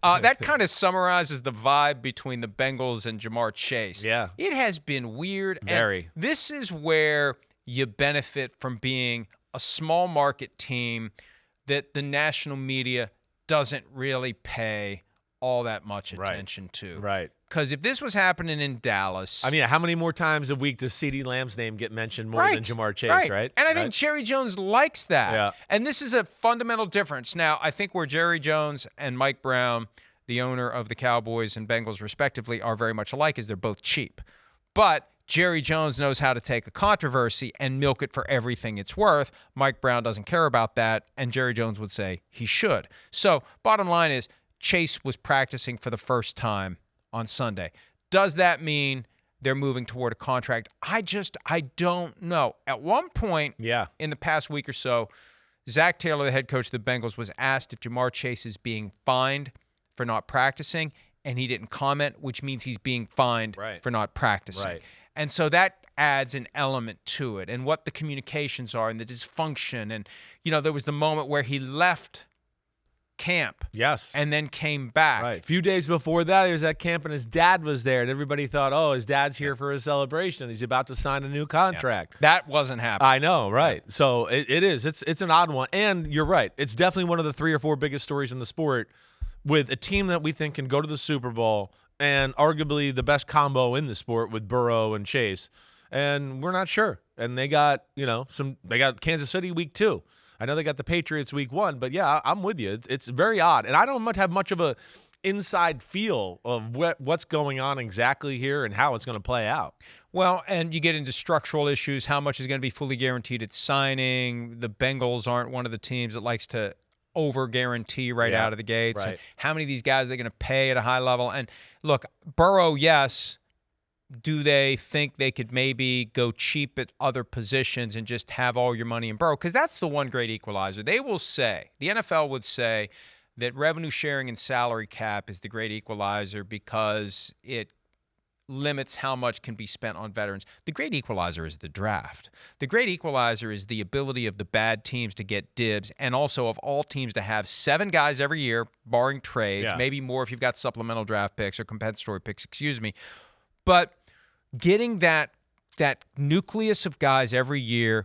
That kind of summarizes the vibe between the Bengals and Jamar Chase. Yeah. It has been weird. Very. And this is where you benefit from being a small market team that the national media doesn't really pay all that much attention to. Right. Because if this was happening in Dallas. I mean, how many more times a week does CeeDee Lamb's name get mentioned more than Jamar Chase, right? And I think Jerry Jones likes that. Yeah. And this is a fundamental difference. Now, I think where Jerry Jones and Mike Brown, the owner of the Cowboys and Bengals respectively, are very much alike is they're both cheap. But Jerry Jones knows how to take a controversy and milk it for everything it's worth. Mike Brown doesn't care about that, and Jerry Jones would say he should. So bottom line is Chase was practicing for the first time on Sunday. Does that mean they're moving toward a contract? I don't know. At one point in the past week or so, Zach Taylor, the head coach of the Bengals, was asked if Jamar Chase is being fined for not practicing, and he didn't comment, which means he's being fined for not practicing. Right. And so that adds an element to it, and what the communications are and the dysfunction. And, there was the moment where he left camp. Yes. And then came back. Right. A few days before that, he was at camp and his dad was there, and everybody thought, oh, his dad's here for a celebration. He's about to sign a new contract. Yeah. That wasn't happening. I know, right. So it is. It's an odd one. And you're right. It's definitely one of the 3 or 4 biggest stories in the sport with a team that we think can go to the Super Bowl and arguably the best combo in the sport with Burrow and Chase. And we're not sure. And they got, they got Kansas City week 2. I know they got the Patriots week 1, but yeah, I'm with you. It's very odd. And I don't have much of a inside feel of what's going on exactly here and how it's going to play out. Well, and you get into structural issues. How much is going to be fully guaranteed at signing? The Bengals aren't one of the teams that likes to over-guarantee out of the gates. Right. And how many of these guys are they going to pay at a high level? And look, Burrow, yes. Do they think they could maybe go cheap at other positions and just have all your money in Burrow? Because that's the one great equalizer. They will say, the NFL would say that revenue sharing and salary cap is the great equalizer because it limits how much can be spent on veterans. The great equalizer is the draft. The great equalizer is the ability of the bad teams to get dibs and also of all teams to have 7 guys every year, barring trades, maybe more if you've got supplemental draft picks or compensatory picks, But getting that nucleus of guys every year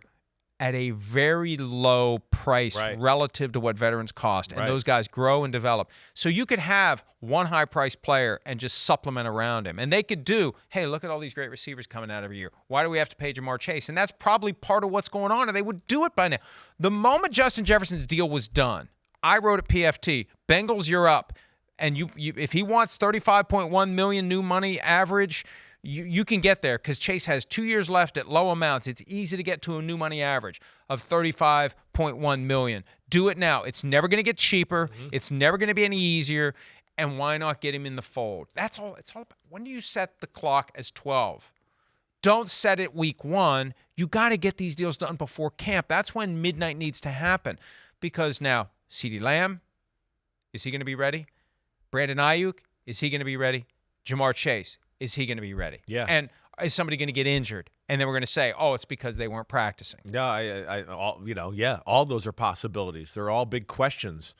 at a very low price relative to what veterans cost, and those guys grow and develop. So you could have one high-priced player and just supplement around him. And they could do, hey, look at all these great receivers coming out every year. Why do we have to pay Jamar Chase? And that's probably part of what's going on, and they would do it by now. The moment Justin Jefferson's deal was done, I wrote at PFT, Bengals, you're up. And you if he wants $35.1 million new money average, you can get there because Chase has 2 years left at low amounts. It's easy to get to a new money average of $35.1 million. Do it now. It's never going to get cheaper. Mm-hmm. It's never going to be any easier. And why not get him in the fold? That's all. It's all about. When do you set the clock as 12? Don't set it week 1. You got to get these deals done before camp. That's when midnight needs to happen. Because now, CeeDee Lamb, is he going to be ready? Brandon Ayuk, is he going to be ready? Jamar Chase, is he going to be ready? Yeah. And is somebody going to get injured? And then we're going to say, oh, it's because they weren't practicing. No, all those are possibilities. They're all big questions.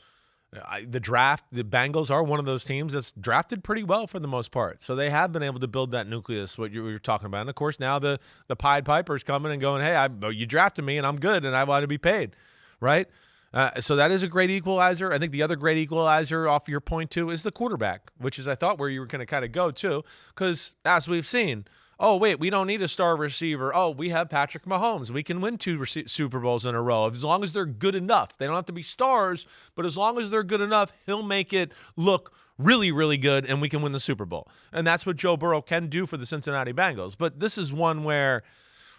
The draft, the Bengals are one of those teams that's drafted pretty well for the most part. So they have been able to build that nucleus, what you were talking about. And, of course, now the Pied Piper's coming and going, hey, you drafted me and I'm good and I want to be paid, right? So that is a great equalizer. I think the other great equalizer off your point, too, is the quarterback, which is, I thought, where you were going to kind of go, too, because as we've seen, oh, wait, we don't need a star receiver. Oh, we have Patrick Mahomes. We can win 2 Super Bowls in a row as long as they're good enough. They don't have to be stars, but as long as they're good enough, he'll make it look really, really good, and we can win the Super Bowl. And that's what Joe Burrow can do for the Cincinnati Bengals. But this is one where,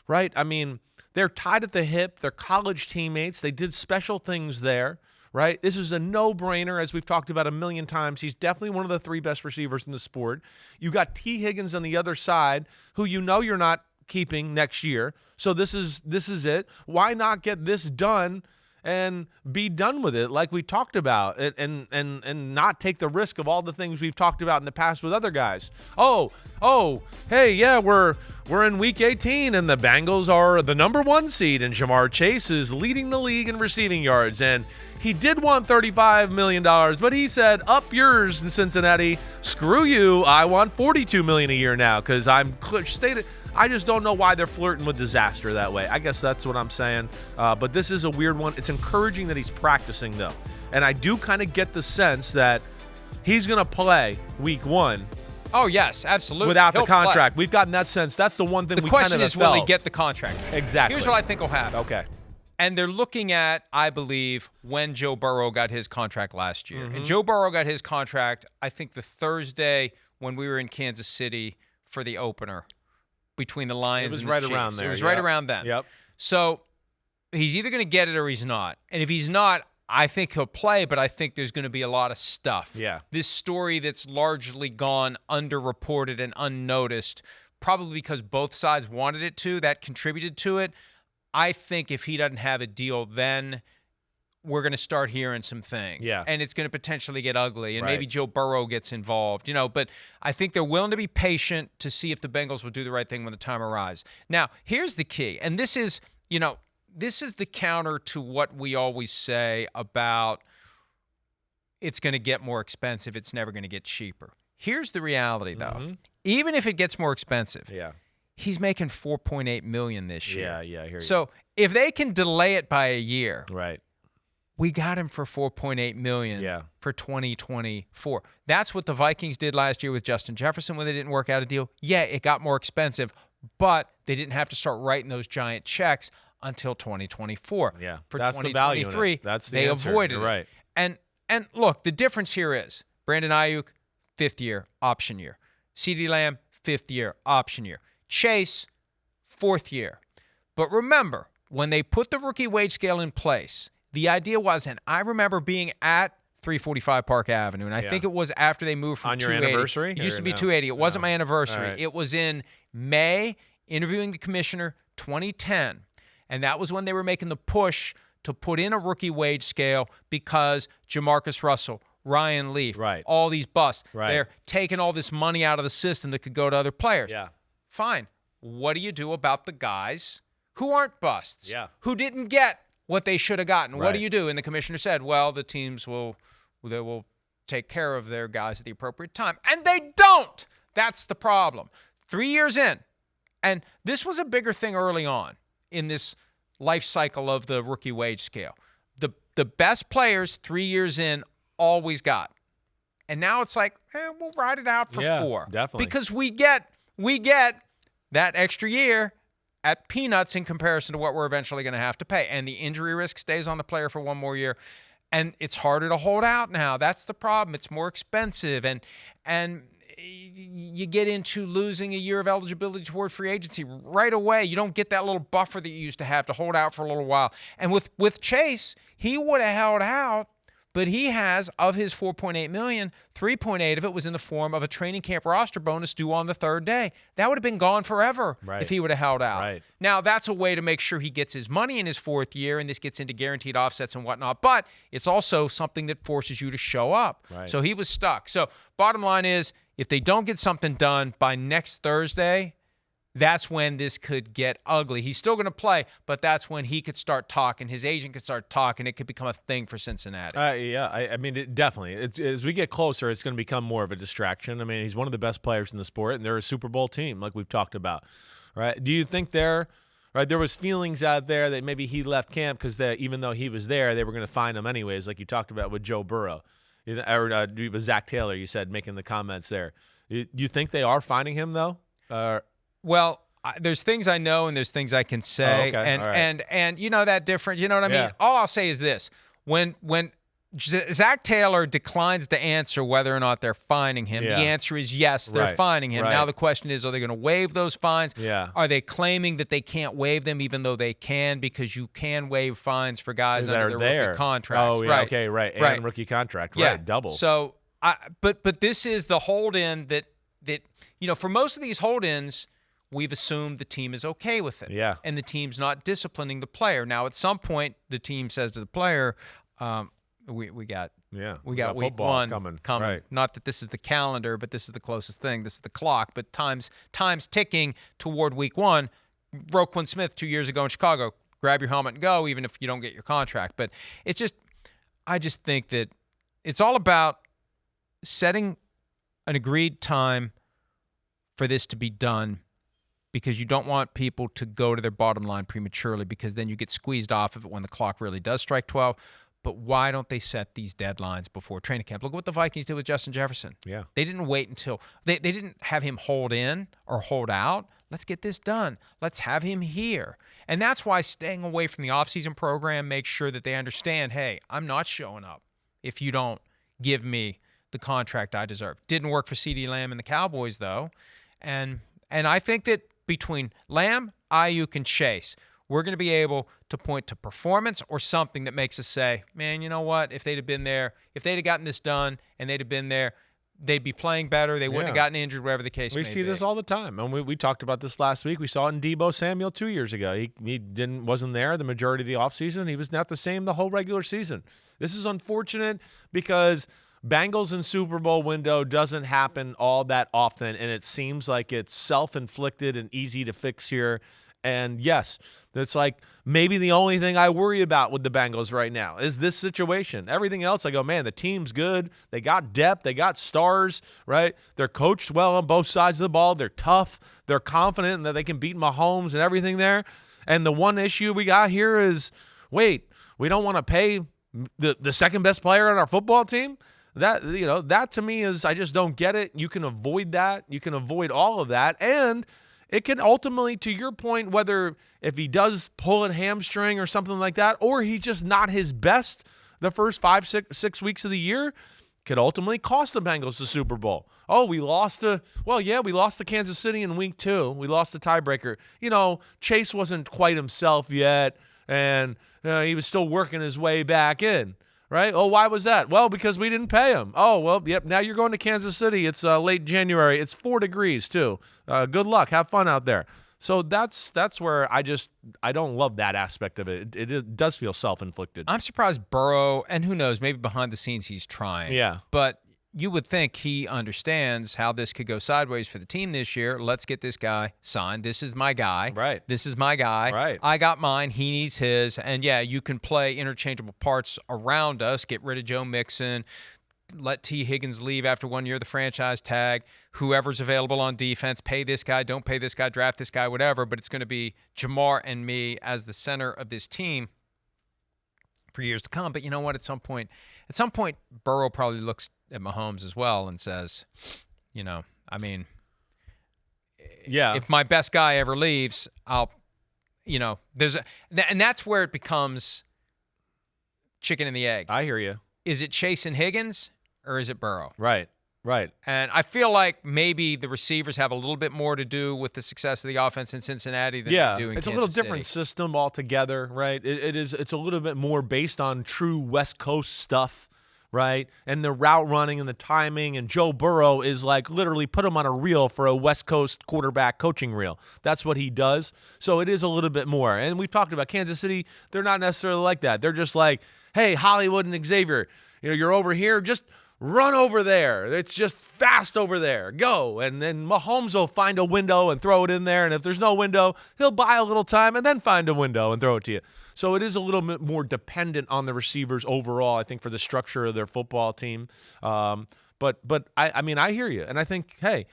right, I mean, they're tied at the hip. They're college teammates. They did special things there, right? This is a no-brainer, as we've talked about a million times. He's definitely one of the 3 best receivers in the sport. You got T. Higgins on the other side, who you know you're not keeping next year. So this is it. Why not get this done and be done with it like we talked about, and not take the risk of all the things we've talked about in the past with other guys. Hey, yeah, we're in week 18 and the Bengals are the number 1 seed and Jamar Chase is leading the league in receiving yards, and he did want $35 million, but he said, up yours in Cincinnati. Screw you. I want $42 million a year now because I'm stated. I just don't know why they're flirting with disaster that way. I guess that's what I'm saying. But this is a weird one. It's encouraging that he's practicing, though. And I do kind of get the sense that he's going to play week 1. Oh, yes, absolutely. Without He'll the contract. play. We've gotten that sense. That's the one thing the we question kind of is, will he felt. get the contract? Exactly. Here's what I think will happen. Okay. And they're looking at, I believe, when Joe Burrow got his contract last year. And Joe Burrow got his contract, I think, the Thursday when we were in Kansas City for the opener between the Lions and the Chiefs. It was right around there. It was right around then. Yep. So he's either going to get it or he's not. And if he's not, I think he'll play, but I think there's going to be a lot of stuff. Yeah. This story that's largely gone underreported and unnoticed, probably because both sides wanted it to, that contributed to it. I think if he doesn't have a deal, then we're going to start hearing some things. Yeah. And it's going to potentially get ugly, and maybe Right. Joe Burrow gets involved, but I think they're willing to be patient to see if the Bengals will do the right thing when the time arrives. Now, here's the key, and this is the counter to what we always say about it's going to get more expensive, it's never going to get cheaper. Here's the reality, though. Even if it gets more expensive, Yeah. he's making $4.8 million this year. Yeah, I hear you. So if they can delay it by a year, Right. we got him for $4.8 million Yeah. for 2024. That's what the Vikings did last year with Justin Jefferson when they didn't work out a deal. Yeah, it got more expensive, but they didn't have to start writing those giant checks until 2024. Yeah. For That's the value in it. 2023, That's the they answer. avoided You're it. right. And look, the difference here is Brandon Ayuk, 5th year, option year. CeeDee Lamb, 5th year, option year. Chase, 4th year. But remember, when they put the rookie wage scale in place, the idea was, and I remember being at 345 Park Avenue, and I think it was after they moved from On your 280. anniversary? It used to Or be no? 280. It wasn't my anniversary. All right. It was in May, interviewing the commissioner, 2010. And that was when they were making the push to put in a rookie wage scale because Jamarcus Russell, Ryan Leaf, Right. all these busts, Right. they're taking all this money out of the system that could go to other players. Yeah. Fine. What do you do about the guys who aren't busts? Yeah. Who didn't get what they should have gotten? What Right. do you do? And the commissioner said, well, the teams will take care of their guys at the appropriate time. And they don't. That's the problem. 3 years in. And this was a bigger thing early on in this life cycle of the rookie wage scale. The best players 3 years in always got. And now it's like, we'll ride it out for 4. Definitely. Because we get that extra year at peanuts in comparison to what we're eventually going to have to pay. And the injury risk stays on the player for one more year. And it's harder to hold out now. That's the problem. It's more expensive. And you get into losing a year of eligibility toward free agency right away. You don't get that little buffer that you used to have to hold out for a little while. And with Chase, he would have held out, but he has, of his $4.8 million, $3.8 of it was in the form of a training camp roster bonus due on the 3rd day. That would have been gone forever if he would have held out. Right. Now, that's a way to make sure he gets his money in his 4th year, and this gets into guaranteed offsets and whatnot. But it's also something that forces you to show up. Right. So he was stuck. So bottom line is, if they don't get something done by next Thursday, that's when this could get ugly. He's still going to play, but that's when he could start talking. His agent could start talking. It could become a thing for Cincinnati. I mean, definitely. As we get closer, it's going to become more of a distraction. I mean, he's one of the best players in the sport, and they're a Super Bowl team, like we've talked about. Right? Do you think there was feelings out there that maybe he left camp because even though he was there, they were going to find him anyways, like you talked about with Joe Burrow? Or with Zach Taylor, you said, making the comments there. Do you think they are finding him, though? Well, there's things I know and there's things I can say. Oh, okay. And, All right. and you know that difference. You know what I mean? Yeah. All I'll say is this. When Zach Taylor declines to answer whether or not they're fining him, Yeah. the answer is yes, they're Right. fining him. Right. Now the question is, are they going to waive those fines? Yeah. Are they claiming that they can't waive them even though they can, because you can waive fines for guys that under are their there. rookie contracts? Oh, yeah, right. okay, right. And Right. rookie contract, Yeah. right, double. So, but this is the hold-in that for most of these hold-ins, we've assumed the team is okay with it. Yeah. And the team's not disciplining the player. Now, at some point, the team says to the player, we got week football one coming. coming. Right. Not that this is the calendar, but this is the closest thing. This is the clock. But time's ticking toward week one. Roquan Smith 2 years ago in Chicago, grab your helmet and go, even if you don't get your contract. But it's just, I just think that it's all about setting an agreed time for this to be done, because you don't want people to go to their bottom line prematurely, because then you get squeezed off of it when the clock really does strike 12. But why don't they set these deadlines before training camp? Look what the Vikings did with Justin Jefferson. Yeah. They didn't wait until they didn't have him hold in or hold out. Let's get this done. Let's have him here. And that's why staying away from the offseason program makes sure that they understand, hey, I'm not showing up if you don't give me the contract I deserve. Didn't work for CeeDee Lamb and the Cowboys, though. And I think that between Lamb, Ayuk, and Chase, we're going to be able to point to performance or something that makes us say, man, you know what? If they'd have been there, if they'd have gotten this done and they'd have been there, they'd be playing better. They wouldn't have gotten injured, whatever the case may be. We see this all the time. And we talked about this last week. We saw it in Deebo Samuel 2 years ago. He wasn't there the majority of the offseason. He was not the same the whole regular season. This is unfortunate because Bengals and Super Bowl window doesn't happen all that often, and it seems like it's self-inflicted and easy to fix here. And yes, that's like maybe the only thing I worry about with the Bengals right now is this situation. Everything else, I go, man, the team's good. They got depth. They got stars, right? They're coached well on both sides of the ball. They're tough. They're confident that they can beat Mahomes and everything there. And the one issue we got here is, wait, we don't want to pay the second best player on our football team? That to me is, I just don't get it. You can avoid that. You can avoid all of that. And it can ultimately, to your point, whether if he does pull a hamstring or something like that, or he's just not his best the first 5-6 weeks of the year, could ultimately cost the Bengals the Super Bowl. Oh, we lost to Kansas City in week 2. We lost the tiebreaker. Chase wasn't quite himself yet, and he was still working his way back in. Right? Oh, why was that? Well, because we didn't pay him. Oh, well, yep. Now you're going to Kansas City. It's late January. It's 4 degrees too. Good luck. Have fun out there. So that's where I don't love that aspect of it. It does feel self-inflicted. I'm surprised Burrow, and who knows, maybe behind the scenes he's trying. Yeah. But you would think he understands how this could go sideways for the team this year. Let's get this guy signed. This is my guy. Right. This is my guy. Right. I got mine. He needs his. And, yeah, you can play interchangeable parts around us. Get rid of Joe Mixon. Let T. Higgins leave after 1 year, the franchise tag. Whoever's available on defense, pay this guy, don't pay this guy, draft this guy, whatever. But it's going to be Jamar and me as the center of this team for years to come. But you know what? At some point, Burrow probably looks at Mahomes as well and says, yeah, if my best guy ever leaves, and that's where it becomes chicken and the egg. I hear you. Is it Chase and Higgins or is it Burrow? Right. And I feel like maybe the receivers have a little bit more to do with the success of the offense in Cincinnati than they do in Kansas It's a little different City. system altogether, right? It's a little bit more based on true West Coast stuff, right? And the route running and the timing, and Joe Burrow is like literally put him on a reel for a West Coast quarterback coaching reel. That's what he does. So it is a little bit more. And we've talked about Kansas City. They're not necessarily like that. They're just like, hey, Hollywood and Xavier, you're over here, just run over there. It's just fast over there. Go. And then Mahomes will find a window and throw it in there. And if there's no window, he'll buy a little time and then find a window and throw it to you. So it is a little bit more dependent on the receivers overall, I think, for the structure of their football team. But I hear you. And I think, hey,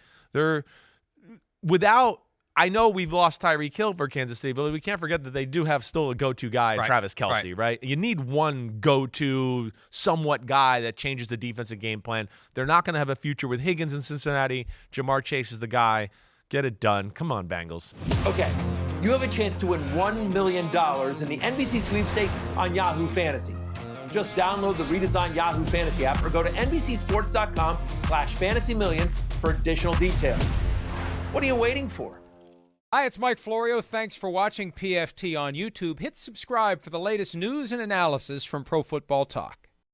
I know we've lost Tyreek Hill for Kansas City, but we can't forget that they do have still a go-to guy, Travis Kelce, right? You need one go-to, somewhat guy that changes the defensive game plan. They're not going to have a future with Higgins in Cincinnati. Jamar Chase is the guy. Get it done. Come on, Bengals. Okay, you have a chance to win $1 million in the NBC sweepstakes on Yahoo Fantasy. Just download the redesigned Yahoo Fantasy app or go to NBCSports.com/fantasymillion for additional details. What are you waiting for? Hi, it's Mike Florio. Thanks for watching PFT on YouTube. Hit subscribe for the latest news and analysis from Pro Football Talk.